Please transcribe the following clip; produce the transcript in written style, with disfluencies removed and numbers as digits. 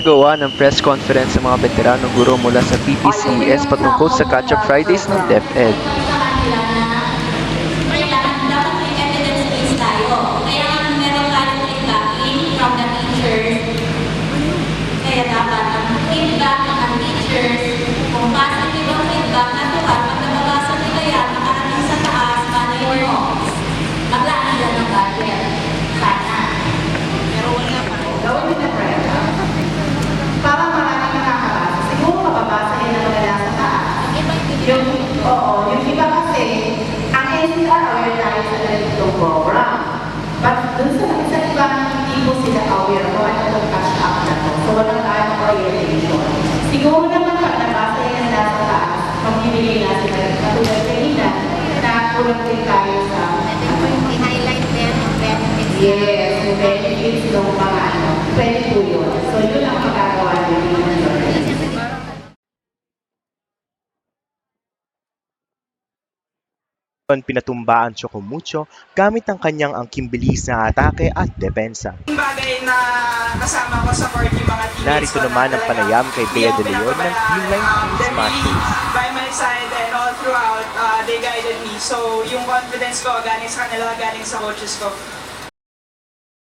Nagsagawa ng press conference sa mga veteranong guro mula sa PPCES patungkol sa Catch-up Fridays ng DepEd. Kailangan dapat may evidence-based tayo. Kaya nga meron tayong feedbacking from the teachers. Kaya dapat ang feedback ng teachers, kung positive ang feedback na tuwag, pag nababasa nila yan, makarating sa taas, manay mo. Maglaan nila ng budget. Sana. Pero wala pa. Gawin din na prenda. Para maraming nakakabasa. Siguro mababasa yun na magala sa taas. Yung iba kasi, ang NCR aware tayo sa ganitong program. But dun sa isa iba, hindi po sila aware kung ano itong cash up na to. So walang tayong orientation. Siguro naman pag nabasa yun na sa taas, magbibigay na sila katulad kanina na kulang din tayo sa I-highlight din yung benefits. yes, yung benefits ng mga ano, pwede po yun. So yun ang magagawa nyo ng Pinatumba ang Chocomucho gamit ang kanyang angking-bilis na atake at depensa. Bagay na kasama ko sa court yung mga teammates Narito naman ang panayam kay Bea De Leon ng Team 19 Smashers. By my side and all throughout, they guided me. So yung confidence ko galing sa kanila, galing sa coaches ko.